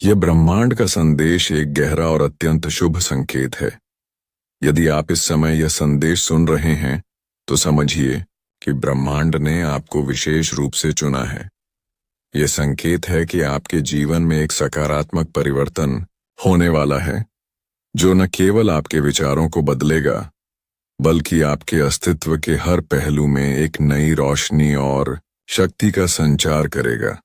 यह ब्रह्मांड का संदेश एक गहरा और अत्यंत शुभ संकेत है। यदि आप इस समय यह संदेश सुन रहे हैं तो समझिए कि ब्रह्मांड ने आपको विशेष रूप से चुना है। यह संकेत है कि आपके जीवन में एक सकारात्मक परिवर्तन होने वाला है, जो न केवल आपके विचारों को बदलेगा बल्कि आपके अस्तित्व के हर पहलू में एक नई रोशनी और शक्ति का संचार करेगा।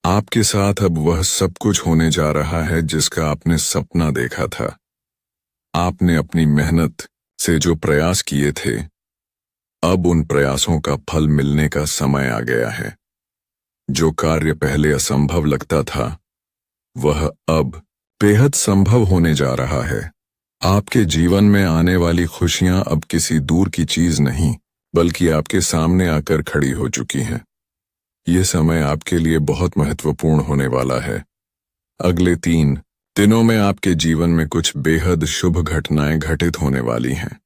आपके साथ अब वह सब कुछ होने जा रहा है जिसका आपने सपना देखा था। आपने अपनी मेहनत से जो प्रयास किए थे, अब उन प्रयासों का फल मिलने का समय आ गया है। जो कार्य पहले असंभव लगता था, वह अब बेहद संभव होने जा रहा है। आपके जीवन में आने वाली खुशियां अब किसी दूर की चीज नहीं, बल्कि आपके सामने आकर खड़ी हो चुकी हैं। यह समय आपके लिए बहुत महत्वपूर्ण होने वाला है। अगले 3 दिनों में आपके जीवन में कुछ बेहद शुभ घटनाएं घटित होने वाली हैं।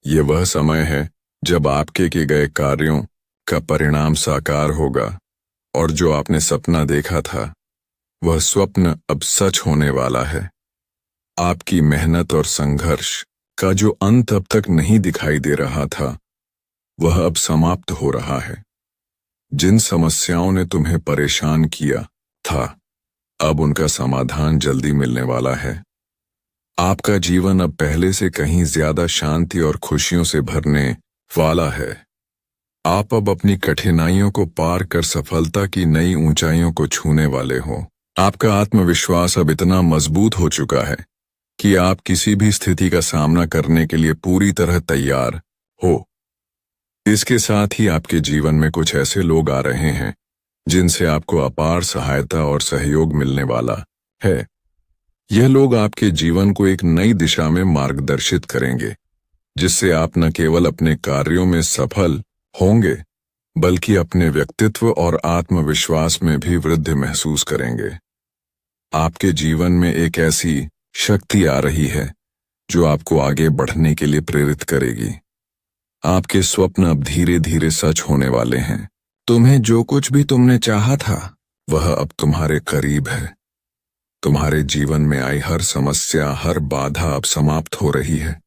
यह वह समय है जब आपके किए गए कार्यों का परिणाम साकार होगा और जो आपने सपना देखा था, वह स्वप्न अब सच होने वाला है। आपकी मेहनत और संघर्ष का जो अंत अब तक नहीं दिखाई दे रहा था, वह अब समाप्त हो रहा है। जिन समस्याओं ने तुम्हें परेशान किया था, अब उनका समाधान जल्दी मिलने वाला है। आपका जीवन अब पहले से कहीं ज्यादा शांति और खुशियों से भरने वाला है। आप अब अपनी कठिनाइयों को पार कर सफलता की नई ऊंचाइयों को छूने वाले हो। आपका आत्मविश्वास अब इतना मजबूत हो चुका है कि आप किसी भी स्थिति का सामना करने के लिए पूरी तरह तैयार हो। इसके साथ ही आपके जीवन में कुछ ऐसे लोग आ रहे हैं जिनसे आपको अपार सहायता और सहयोग मिलने वाला है। यह लोग आपके जीवन को एक नई दिशा में मार्गदर्शित करेंगे, जिससे आप न केवल अपने कार्यों में सफल होंगे बल्कि अपने व्यक्तित्व और आत्मविश्वास में भी वृद्धि महसूस करेंगे। आपके जीवन में एक ऐसी शक्ति आ रही है जो आपको आगे बढ़ने के लिए प्रेरित करेगी। आपके स्वप्न अब धीरे धीरे सच होने वाले हैं। तुम्हें जो कुछ भी तुमने चाहा था, वह अब तुम्हारे करीब है। तुम्हारे जीवन में आई हर समस्या, हर बाधा अब समाप्त हो रही है।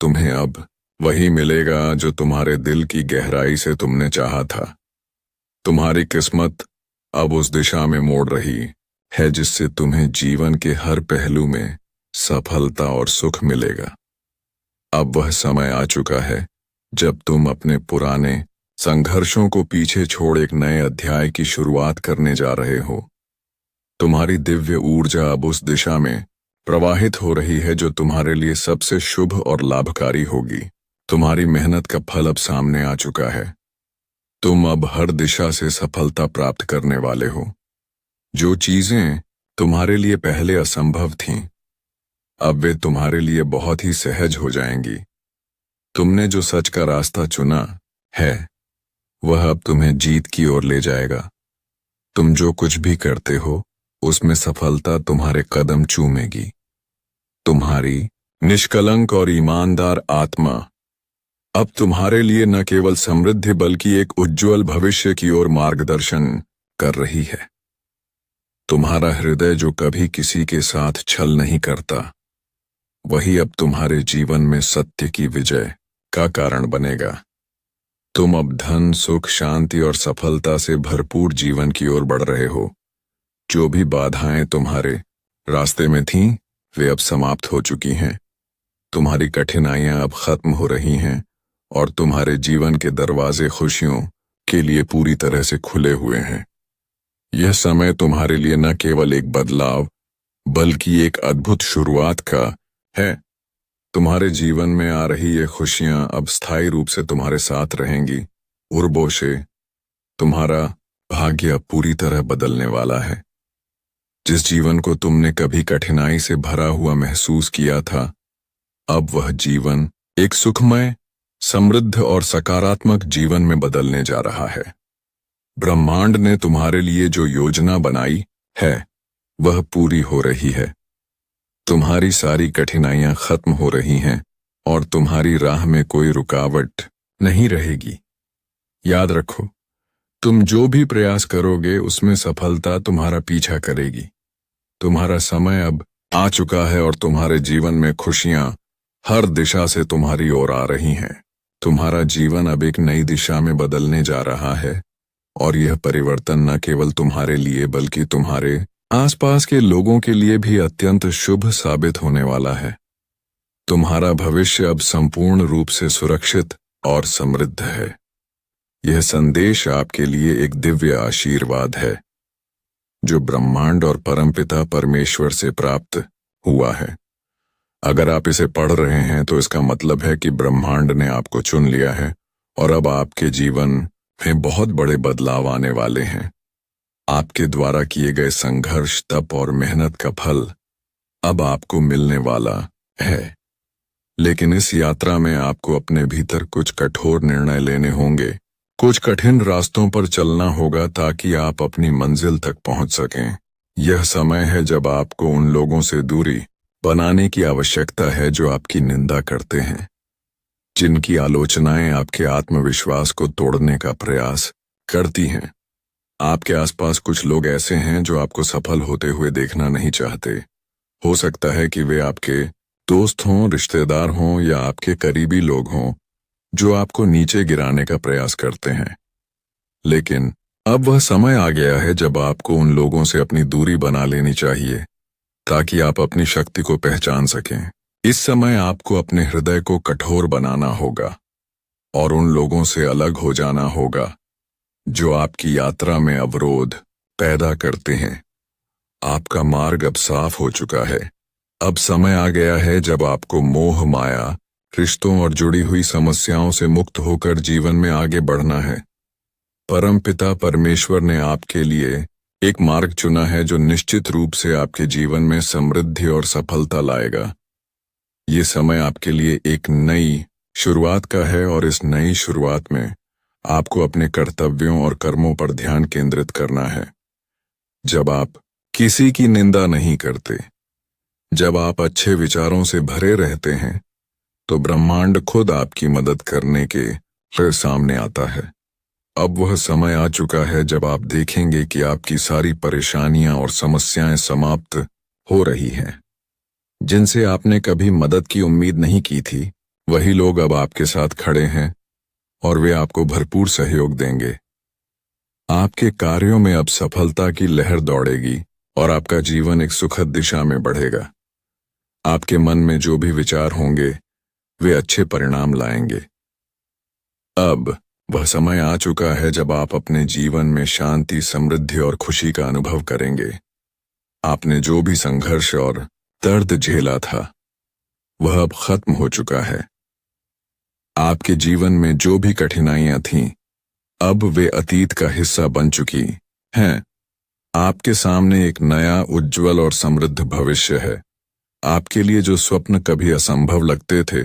तुम्हें अब वही मिलेगा जो तुम्हारे दिल की गहराई से तुमने चाहा था। तुम्हारी किस्मत अब उस दिशा में मोड़ रही है जिससे तुम्हें जीवन के हर पहलू में सफलता और सुख मिलेगा। अब वह समय आ चुका है जब तुम अपने पुराने संघर्षों को पीछे छोड़ एक नए अध्याय की शुरुआत करने जा रहे हो। तुम्हारी दिव्य ऊर्जा अब उस दिशा में प्रवाहित हो रही है जो तुम्हारे लिए सबसे शुभ और लाभकारी होगी। तुम्हारी मेहनत का फल अब सामने आ चुका है। तुम अब हर दिशा से सफलता प्राप्त करने वाले हो। जो चीजें तुम्हारे लिए पहले असंभव थीं, अब वे तुम्हारे लिए बहुत ही सहज हो जाएंगी। तुमने जो सच का रास्ता चुना है, वह अब तुम्हें जीत की ओर ले जाएगा। तुम जो कुछ भी करते हो, उसमें सफलता तुम्हारे कदम चूमेगी। तुम्हारी निष्कलंक और ईमानदार आत्मा अब तुम्हारे लिए न केवल समृद्धि बल्कि एक उज्जवल भविष्य की ओर मार्गदर्शन कर रही है। तुम्हारा हृदय जो कभी किसी के साथ छल नहीं करता, वही अब तुम्हारे जीवन में सत्य की विजय का कारण बनेगा। तुम अब धन, सुख, शांति और सफलता से भरपूर जीवन की ओर बढ़ रहे हो। जो भी बाधाएं तुम्हारे रास्ते में थीं, वे अब समाप्त हो चुकी हैं। तुम्हारी कठिनाइयां अब खत्म हो रही हैं और तुम्हारे जीवन के दरवाजे खुशियों के लिए पूरी तरह से खुले हुए हैं। यह समय तुम्हारे लिए न केवल एक बदलाव बल्कि एक अद्भुत शुरुआत का है। तुम्हारे जीवन में आ रही ये खुशियां अब स्थायी रूप से तुम्हारे साथ रहेंगी। उर्बोशे, तुम्हारा भाग्य अब पूरी तरह बदलने वाला है। जिस जीवन को तुमने कभी कठिनाई से भरा हुआ महसूस किया था, अब वह जीवन एक सुखमय, समृद्ध और सकारात्मक जीवन में बदलने जा रहा है। ब्रह्मांड ने तुम्हारे लिए जो योजना बनाई है, वह पूरी हो रही है। तुम्हारी सारी कठिनाइयां खत्म हो रही हैं और तुम्हारी राह में कोई रुकावट नहीं रहेगी। याद रखो, तुम जो भी प्रयास करोगे उसमें सफलता तुम्हारा पीछा करेगी। तुम्हारा समय अब आ चुका है और तुम्हारे जीवन में खुशियां हर दिशा से तुम्हारी ओर आ रही हैं। तुम्हारा जीवन अब एक नई दिशा में बदलने जा रहा है और यह परिवर्तन न केवल तुम्हारे लिए बल्कि तुम्हारे आसपास के लोगों के लिए भी अत्यंत शुभ साबित होने वाला है। तुम्हारा भविष्य अब संपूर्ण रूप से सुरक्षित और समृद्ध है। यह संदेश आपके लिए एक दिव्य आशीर्वाद है जो ब्रह्मांड और परमपिता परमेश्वर से प्राप्त हुआ है। अगर आप इसे पढ़ रहे हैं तो इसका मतलब है कि ब्रह्मांड ने आपको चुन लिया है और अब आपके जीवन में बहुत बड़े बदलाव आने वाले हैं। आपके द्वारा किए गए संघर्ष, तप और मेहनत का फल अब आपको मिलने वाला है। लेकिन इस यात्रा में आपको अपने भीतर कुछ कठोर निर्णय लेने होंगे, कुछ कठिन रास्तों पर चलना होगा ताकि आप अपनी मंजिल तक पहुंच सकें। यह समय है जब आपको उन लोगों से दूरी बनाने की आवश्यकता है जो आपकी निंदा करते हैं, जिनकी आलोचनाएं आपके आत्मविश्वास को तोड़ने का प्रयास करती हैं। आपके आसपास कुछ लोग ऐसे हैं जो आपको सफल होते हुए देखना नहीं चाहते। हो सकता है कि वे आपके दोस्त हों, रिश्तेदार हों या आपके करीबी लोग हों जो आपको नीचे गिराने का प्रयास करते हैं। लेकिन अब वह समय आ गया है जब आपको उन लोगों से अपनी दूरी बना लेनी चाहिए ताकि आप अपनी शक्ति को पहचान सकें। इस समय आपको अपने हृदय को कठोर बनाना होगा और उन लोगों से अलग हो जाना होगा जो आपकी यात्रा में अवरोध पैदा करते हैं। आपका मार्ग अब साफ हो चुका है। अब समय आ गया है जब आपको मोह, माया, रिश्तों और जुड़ी हुई समस्याओं से मुक्त होकर जीवन में आगे बढ़ना है। परमपिता परमेश्वर ने आपके लिए एक मार्ग चुना है जो निश्चित रूप से आपके जीवन में समृद्धि और सफलता लाएगा। ये समय आपके लिए एक नई शुरुआत का है और इस नई शुरुआत में आपको अपने कर्तव्यों और कर्मों पर ध्यान केंद्रित करना है। जब आप किसी की निंदा नहीं करते, जब आप अच्छे विचारों से भरे रहते हैं, तो ब्रह्मांड खुद आपकी मदद करने के लिए सामने आता है। अब वह समय आ चुका है जब आप देखेंगे कि आपकी सारी परेशानियां और समस्याएं समाप्त हो रही हैं। जिनसे आपने कभी मदद की उम्मीद नहीं की थी, वही लोग अब आपके साथ खड़े हैं और वे आपको भरपूर सहयोग देंगे। आपके कार्यों में अब सफलता की लहर दौड़ेगी और आपका जीवन एक सुखद दिशा में बढ़ेगा। आपके मन में जो भी विचार होंगे वे अच्छे परिणाम लाएंगे। अब वह समय आ चुका है जब आप अपने जीवन में शांति, समृद्धि और खुशी का अनुभव करेंगे। आपने जो भी संघर्ष और दर्द झेला था वह अब खत्म हो चुका है। आपके जीवन में जो भी कठिनाइयां थीं अब वे अतीत का हिस्सा बन चुकी हैं। आपके सामने एक नया, उज्जवल और समृद्ध भविष्य है। आपके लिए जो स्वप्न कभी असंभव लगते थे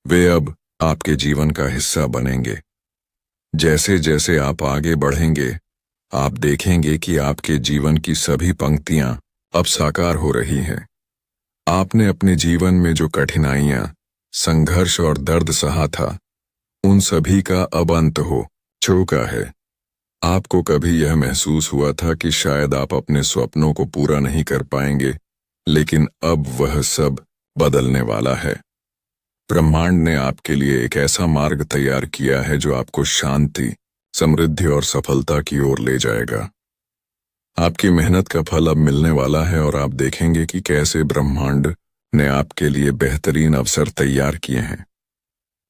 वे अब आपके जीवन का हिस्सा बनेंगे। जैसे जैसे आप आगे बढ़ेंगे, आप देखेंगे कि आपके जीवन की सभी पंक्तियां अब साकार हो रही हैं। आपने अपने जीवन में जो कठिनाइयां, संघर्ष और दर्द सहा था, उन सभी का अब अंत हो चुका है। आपको कभी यह महसूस हुआ था कि शायद आप अपने स्वप्नों को पूरा नहीं कर पाएंगे, लेकिन अब वह सब बदलने वाला है। ब्रह्मांड ने आपके लिए एक ऐसा मार्ग तैयार किया है जो आपको शांति, समृद्धि और सफलता की ओर ले जाएगा। आपकी मेहनत का फल अब मिलने वाला है और आप देखेंगे कि कैसे ब्रह्मांड ने आपके लिए बेहतरीन अवसर तैयार किए हैं।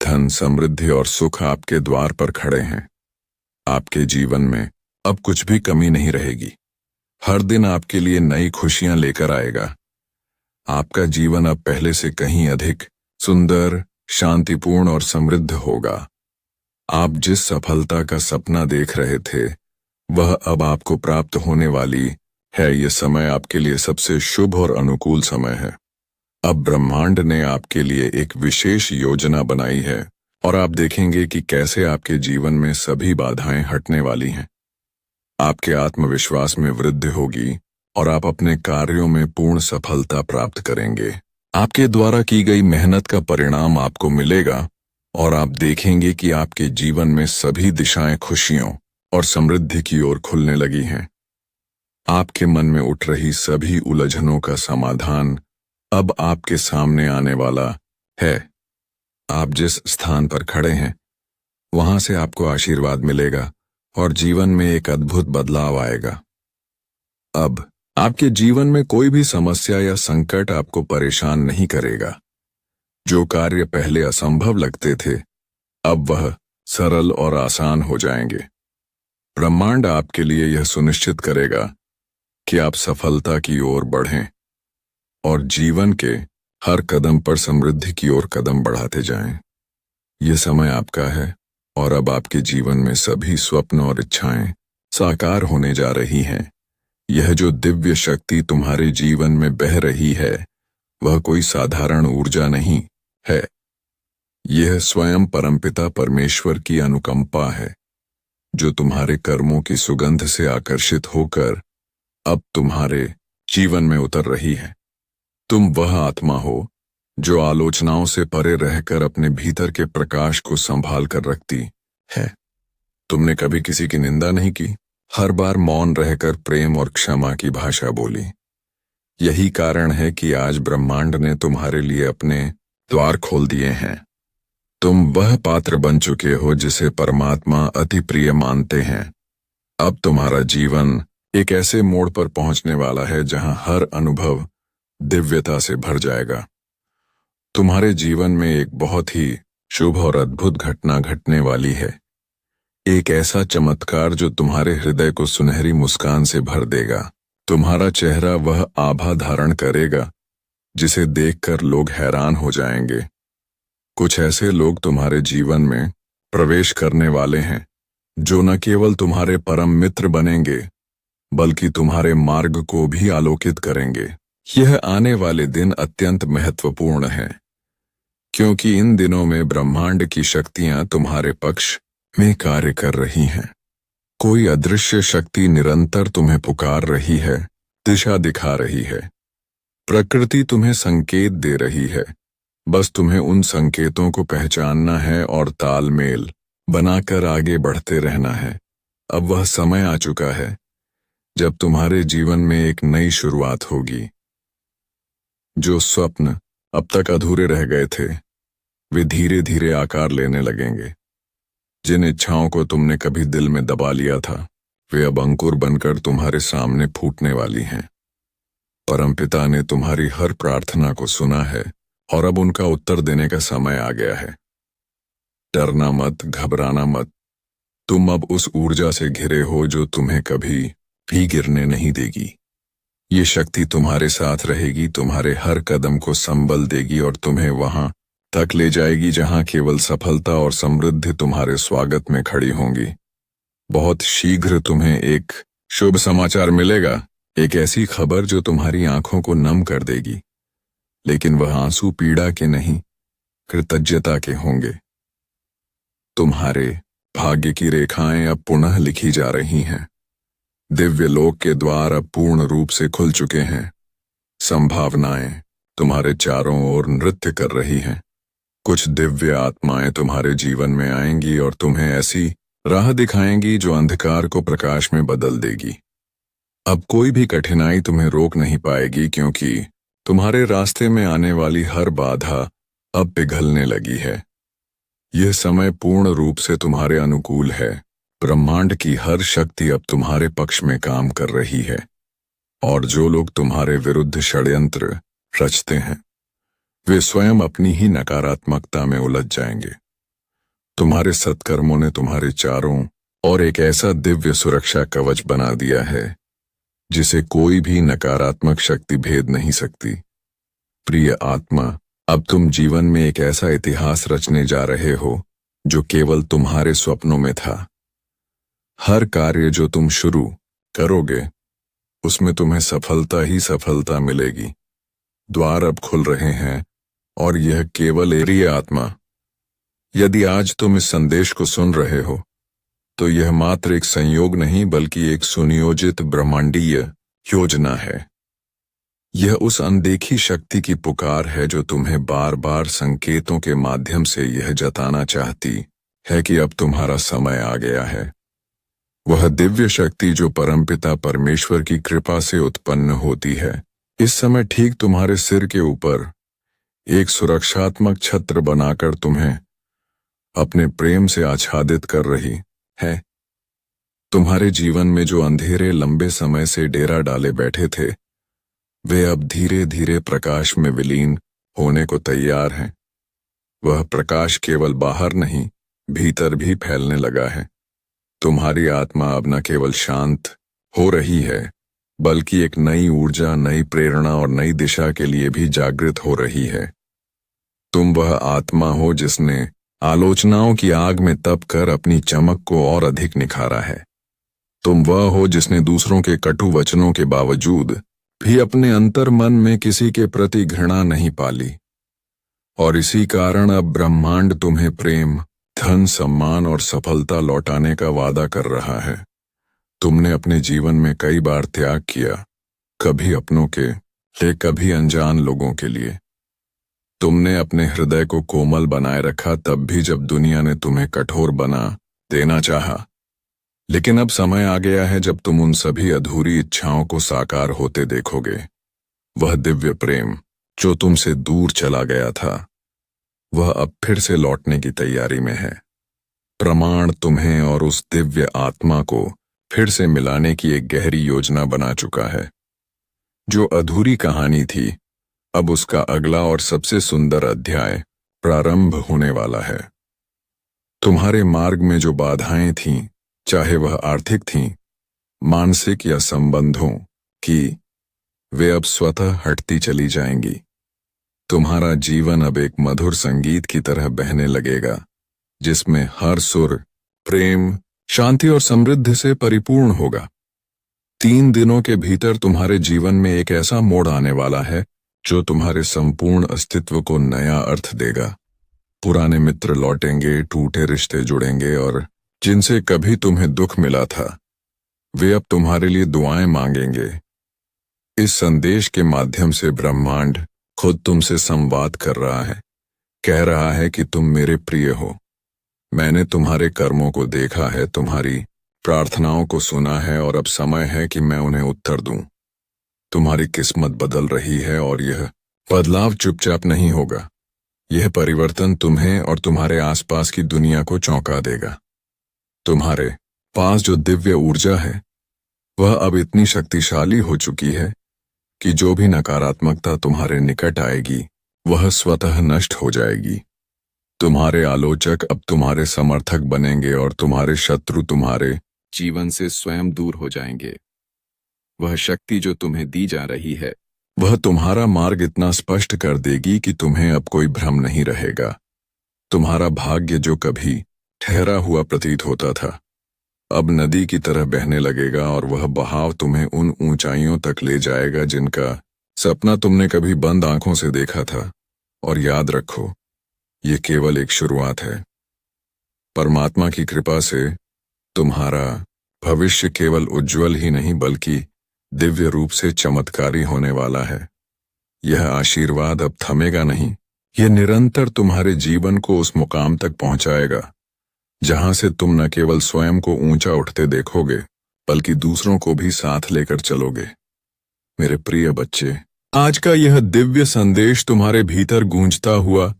धन, समृद्धि और सुख आपके द्वार पर खड़े हैं। आपके जीवन में अब कुछ भी कमी नहीं रहेगी। हर दिन आपके लिए नई खुशियां लेकर आएगा। आपका जीवन अब पहले से कहीं अधिक सुंदर, शांतिपूर्ण और समृद्ध होगा। आप जिस सफलता का सपना देख रहे थे वह अब आपको प्राप्त होने वाली है। यह समय आपके लिए सबसे शुभ और अनुकूल समय है। अब ब्रह्मांड ने आपके लिए एक विशेष योजना बनाई है और आप देखेंगे कि कैसे आपके जीवन में सभी बाधाएं हटने वाली हैं। आपके आत्मविश्वास में वृद्धि होगी और आप अपने कार्यों में पूर्ण सफलता प्राप्त करेंगे। आपके द्वारा की गई मेहनत का परिणाम आपको मिलेगा और आप देखेंगे कि आपके जीवन में सभी दिशाएं खुशियों और समृद्धि की ओर खुलने लगी हैं। आपके मन में उठ रही सभी उलझनों का समाधान अब आपके सामने आने वाला है। आप जिस स्थान पर खड़े हैं वहां से आपको आशीर्वाद मिलेगा और जीवन में एक अद्भुत बदलाव आएगा। अब आपके जीवन में कोई भी समस्या या संकट आपको परेशान नहीं करेगा। जो कार्य पहले असंभव लगते थे अब वह सरल और आसान हो जाएंगे। ब्रह्मांड आपके लिए यह सुनिश्चित करेगा कि आप सफलता की ओर बढ़ें और जीवन के हर कदम पर समृद्धि की ओर कदम बढ़ाते जाएं। यह समय आपका है और अब आपके जीवन में सभी स्वप्न और इच्छाएं साकार होने जा रही हैं। यह जो दिव्य शक्ति तुम्हारे जीवन में बह रही है वह कोई साधारण ऊर्जा नहीं है। यह स्वयं परमपिता परमेश्वर की अनुकंपा है जो तुम्हारे कर्मों की सुगंध से आकर्षित होकर अब तुम्हारे जीवन में उतर रही है। तुम वह आत्मा हो जो आलोचनाओं से परे रहकर अपने भीतर के प्रकाश को संभाल कर रखती है। तुमने कभी किसी की निंदा नहीं की, हर बार मौन रहकर प्रेम और क्षमा की भाषा बोली। यही कारण है कि आज ब्रह्मांड ने तुम्हारे लिए अपने द्वार खोल दिए हैं। तुम वह पात्र बन चुके हो जिसे परमात्मा अति प्रिय मानते हैं। अब तुम्हारा जीवन एक ऐसे मोड़ पर पहुंचने वाला है जहां हर अनुभव दिव्यता से भर जाएगा। तुम्हारे जीवन में एक बहुत ही शुभ और अद्भुत घटना घटने वाली है। एक ऐसा चमत्कार जो तुम्हारे हृदय को सुनहरी मुस्कान से भर देगा। तुम्हारा चेहरा वह आभा धारण करेगा जिसे देखकर लोग हैरान हो जाएंगे। कुछ ऐसे लोग तुम्हारे जीवन में प्रवेश करने वाले हैं जो न केवल तुम्हारे परम मित्र बनेंगे बल्कि तुम्हारे मार्ग को भी आलोकित करेंगे। यह आने वाले दिन अत्यंत महत्वपूर्ण हैं क्योंकि इन दिनों में ब्रह्मांड की शक्तियां तुम्हारे पक्ष में कार्य कर रही हैं। कोई अदृश्य शक्ति निरंतर तुम्हें पुकार रही है, दिशा दिखा रही है। प्रकृति तुम्हें संकेत दे रही है, बस तुम्हें उन संकेतों को पहचानना है और तालमेल बनाकर आगे बढ़ते रहना है। अब वह समय आ चुका है जब तुम्हारे जीवन में एक नई शुरुआत होगी। जो स्वप्न अब तक अधूरे रह गए थे वे धीरे धीरे आकार लेने लगेंगे। जिन इच्छाओं को तुमने कभी दिल में दबा लिया था वे अब अंकुर बनकर तुम्हारे सामने फूटने वाली हैं। परमपिता ने तुम्हारी हर प्रार्थना को सुना है और अब उनका उत्तर देने का समय आ गया है। डरना मत, घबराना मत। तुम अब उस ऊर्जा से घिरे हो जो तुम्हें कभी भी गिरने नहीं देगी। ये शक्ति तुम्हारे साथ रहेगी, तुम्हारे हर कदम को संबल देगी और तुम्हें वहां तक ले जाएगी जहां केवल सफलता और समृद्धि तुम्हारे स्वागत में खड़ी होंगी। बहुत शीघ्र तुम्हें एक शुभ समाचार मिलेगा, एक ऐसी खबर जो तुम्हारी आंखों को नम कर देगी। लेकिन वह आंसू पीड़ा के नहीं, कृतज्ञता के होंगे। तुम्हारे भाग्य की रेखाएं अब पुनः लिखी जा रही हैं। दिव्य लोक के द्वार अब पूर्ण रूप से खुल चुके हैं। संभावनाएं तुम्हारे चारों ओर नृत्य कर रही हैं। कुछ दिव्य आत्माएं तुम्हारे जीवन में आएंगी और तुम्हें ऐसी राह दिखाएंगी जो अंधकार को प्रकाश में बदल देगी। अब कोई भी कठिनाई तुम्हें रोक नहीं पाएगी क्योंकि तुम्हारे रास्ते में आने वाली हर बाधा अब पिघलने लगी है। यह समय पूर्ण रूप से तुम्हारे अनुकूल है। ब्रह्मांड की हर शक्ति अब तुम्हारे पक्ष में काम कर रही है और जो लोग तुम्हारे विरुद्ध षड्यंत्र रचते हैं वे स्वयं अपनी ही नकारात्मकता में उलझ जाएंगे। तुम्हारे सत्कर्मों ने तुम्हारे चारों ओर एक ऐसा दिव्य सुरक्षा कवच बना दिया है जिसे कोई भी नकारात्मक शक्ति भेद नहीं सकती। प्रिय आत्मा, अब तुम जीवन में एक ऐसा इतिहास रचने जा रहे हो जो केवल तुम्हारे स्वप्नों में था। हर कार्य जो तुम शुरू करोगे उसमें तुम्हें सफलता ही सफलता मिलेगी। द्वार अब खुल रहे हैं और यह केवल प्रिय आत्मा, यदि आज तुम इस संदेश को सुन रहे हो तो यह मात्र एक संयोग नहीं बल्कि एक सुनियोजित ब्रह्मांडीय योजना है। यह उस अनदेखी शक्ति की पुकार है जो तुम्हें बार बार संकेतों के माध्यम से यह जताना चाहती है कि अब तुम्हारा समय आ गया है। वह दिव्य शक्ति जो परमपिता परमेश्वर की कृपा से उत्पन्न होती है, इस समय ठीक तुम्हारे सिर के ऊपर एक सुरक्षात्मक छत्र बनाकर तुम्हें अपने प्रेम से आच्छादित कर रही है। तुम्हारे जीवन में जो अंधेरे लंबे समय से डेरा डाले बैठे थे, वे अब धीरे धीरे प्रकाश में विलीन होने को तैयार हैं। वह प्रकाश केवल बाहर नहीं, भीतर भी फैलने लगा है। तुम्हारी आत्मा अब न केवल शांत हो रही है, बल्कि एक नई ऊर्जा, नई प्रेरणा और नई दिशा के लिए भी जागृत हो रही है। तुम वह आत्मा हो जिसने आलोचनाओं की आग में तप कर अपनी चमक को और अधिक निखारा है। तुम वह हो जिसने दूसरों के कटु वचनों के बावजूद भी अपने अंतर मन में किसी के प्रति घृणा नहीं पाली, और इसी कारण अब ब्रह्मांड तुम्हें प्रेम, धन, सम्मान और सफलता लौटाने का वादा कर रहा है। तुमने अपने जीवन में कई बार त्याग किया, कभी अपनों के लिए, कभी अनजान लोगों के लिए। तुमने अपने हृदय को कोमल बनाए रखा तब भी जब दुनिया ने तुम्हें कठोर बना देना चाहा। लेकिन अब समय आ गया है जब तुम उन सभी अधूरी इच्छाओं को साकार होते देखोगे। वह दिव्य प्रेम जो तुमसे दूर चला गया था, वह अब फिर से लौटने की तैयारी में है। प्रमाण तुम्हें और उस दिव्य आत्मा को फिर से मिलाने की एक गहरी योजना बना चुका है। जो अधूरी कहानी थी, अब उसका अगला और सबसे सुंदर अध्याय प्रारंभ होने वाला है। तुम्हारे मार्ग में जो बाधाएं थीं, चाहे वह आर्थिक थीं, मानसिक या संबंधों की, वे अब स्वतः हटती चली जाएंगी। तुम्हारा जीवन अब एक मधुर संगीत की तरह बहने लगेगा, जिसमें हर सुर प्रेम, शांति और समृद्धि से परिपूर्ण होगा। 3 दिनों के भीतर तुम्हारे जीवन में एक ऐसा मोड़ आने वाला है जो तुम्हारे संपूर्ण अस्तित्व को नया अर्थ देगा। पुराने मित्र लौटेंगे, टूटे रिश्ते जुड़ेंगे और जिनसे कभी तुम्हें दुख मिला था, वे अब तुम्हारे लिए दुआएं मांगेंगे। इस संदेश के माध्यम से ब्रह्मांड खुद तुमसे संवाद कर रहा है, कह रहा है कि तुम मेरे प्रिय हो। मैंने तुम्हारे कर्मों को देखा है, तुम्हारी प्रार्थनाओं को सुना है और अब समय है कि मैं उन्हें उत्तर दूं। तुम्हारी किस्मत बदल रही है और यह बदलाव चुपचाप नहीं होगा। यह परिवर्तन तुम्हें और तुम्हारे आसपास की दुनिया को चौंका देगा। तुम्हारे पास जो दिव्य ऊर्जा है, वह अब इतनी शक्तिशाली हो चुकी है कि जो भी नकारात्मकता तुम्हारे निकट आएगी, वह स्वतः नष्ट हो जाएगी। तुम्हारे आलोचक अब तुम्हारे समर्थक बनेंगे और तुम्हारे शत्रु तुम्हारे जीवन से स्वयं दूर हो जाएंगे। वह शक्ति जो तुम्हें दी जा रही है, वह तुम्हारा मार्ग इतना स्पष्ट कर देगी कि तुम्हें अब कोई भ्रम नहीं रहेगा। तुम्हारा भाग्य जो कभी ठहरा हुआ प्रतीत होता था, अब नदी की तरह बहने लगेगा और वह बहाव तुम्हें उन ऊंचाइयों तक ले जाएगा जिनका सपना तुमने कभी बंद आंखों से देखा था। और याद रखो, ये केवल एक शुरुआत है। परमात्मा की कृपा से तुम्हारा भविष्य केवल उज्जवल ही नहीं बल्कि दिव्य रूप से चमत्कारी होने वाला है। यह आशीर्वाद अब थमेगा नहीं, यह निरंतर तुम्हारे जीवन को उस मुकाम तक पहुंचाएगा जहां से तुम न केवल स्वयं को ऊंचा उठते देखोगे, बल्कि दूसरों को भी साथ लेकर चलोगे। मेरे प्रिय बच्चे, आज का यह दिव्य संदेश तुम्हारे भीतर गूंजता हुआ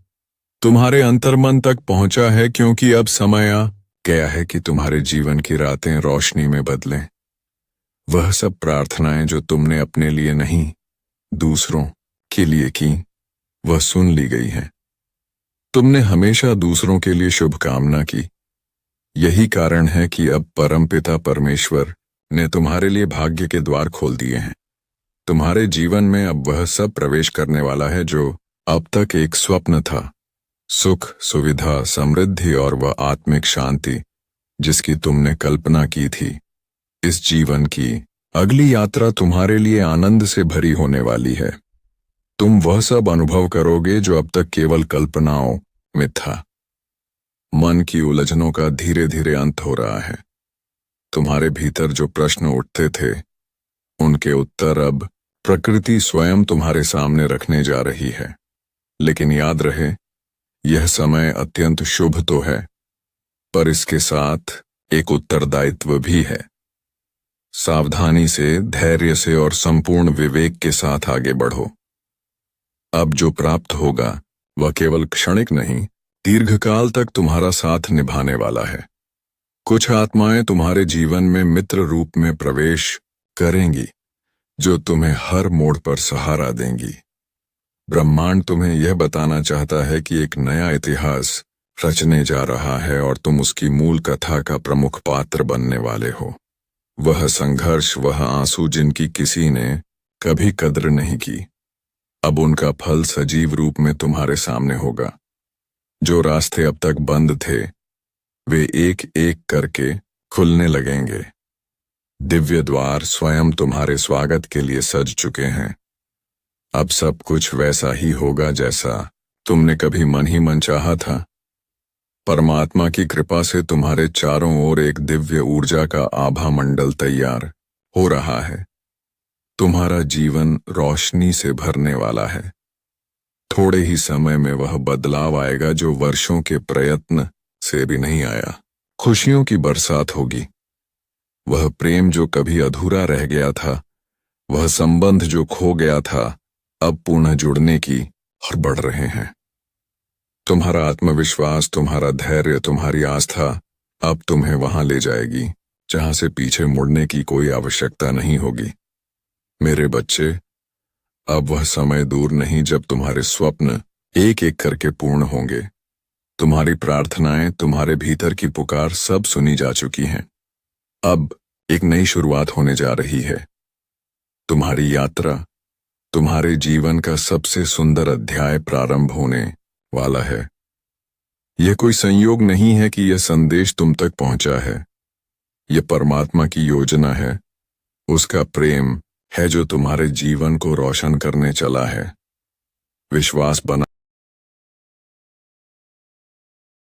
तुम्हारे अंतर्मन तक पहुंचा है, क्योंकि अब समय आ गया है कि तुम्हारे जीवन की रातें रोशनी में बदलें। वह सब प्रार्थनाएं जो तुमने अपने लिए नहीं, दूसरों के लिए की, वह सुन ली गई हैं। तुमने हमेशा दूसरों के लिए शुभकामना की। यही कारण है कि अब परमपिता परमेश्वर ने तुम्हारे लिए भाग्य के द्वार खोल दिए हैं। तुम्हारे जीवन में अब वह सब प्रवेश करने वाला है जो अब तक एक स्वप्न था। सुख, सुविधा, समृद्धि और वह आत्मिक शांति जिसकी तुमने कल्पना की थी। इस जीवन की अगली यात्रा तुम्हारे लिए आनंद से भरी होने वाली है। तुम वह सब अनुभव करोगे जो अब तक केवल कल्पनाओं में था। मन की उलझनों का धीरे धीरे अंत हो रहा है। तुम्हारे भीतर जो प्रश्न उठते थे, उनके उत्तर अब प्रकृति स्वयं तुम्हारे सामने रखने जा रही है। लेकिन याद रहे, यह समय अत्यंत शुभ तो है, पर इसके साथ एक उत्तरदायित्व भी है। सावधानी से, धैर्य से और संपूर्ण विवेक के साथ आगे बढ़ो। अब जो प्राप्त होगा वह केवल क्षणिक नहीं, दीर्घकाल तक तुम्हारा साथ निभाने वाला है। कुछ आत्माएं तुम्हारे जीवन में मित्र रूप में प्रवेश करेंगी, जो तुम्हें हर मोड़ पर सहारा देंगी। ब्रह्मांड तुम्हें यह बताना चाहता है कि एक नया इतिहास रचने जा रहा है और तुम उसकी मूल कथा का प्रमुख पात्र बनने वाले हो। वह संघर्ष, वह आंसू जिनकी किसी ने कभी कद्र नहीं की, अब उनका फल सजीव रूप में तुम्हारे सामने होगा। जो रास्ते अब तक बंद थे, वे एक एक करके खुलने लगेंगे। दिव्य द्वार स्वयं तुम्हारे स्वागत के लिए सज चुके हैं। अब सब कुछ वैसा ही होगा जैसा तुमने कभी मन ही मन चाहा था। परमात्मा की कृपा से तुम्हारे चारों ओर एक दिव्य ऊर्जा का आभा मंडल तैयार हो रहा है। तुम्हारा जीवन रोशनी से भरने वाला है। थोड़े ही समय में वह बदलाव आएगा जो वर्षों के प्रयत्न से भी नहीं आया। खुशियों की बरसात होगी। वह प्रेम जो कभी अधूरा रह गया था, वह संबंध जो खो गया था, अब पुनः जुड़ने की और बढ़ रहे हैं। तुम्हारा आत्मविश्वास, तुम्हारा धैर्य, तुम्हारी आस्था अब तुम्हें वहां ले जाएगी जहां से पीछे मुड़ने की कोई आवश्यकता नहीं होगी। मेरे बच्चे, अब वह समय दूर नहीं जब तुम्हारे स्वप्न एक एक करके पूर्ण होंगे। तुम्हारी प्रार्थनाएं, तुम्हारे भीतर की पुकार सब सुनी जा चुकी हैं। अब एक नई शुरुआत होने जा रही है। तुम्हारी यात्रा, तुम्हारे जीवन का सबसे सुंदर अध्याय प्रारंभ होने वाला है। यह कोई संयोग नहीं है कि यह संदेश तुम तक पहुंचा है। यह परमात्मा की योजना है, उसका प्रेम है जो तुम्हारे जीवन को रोशन करने चला है। विश्वास बना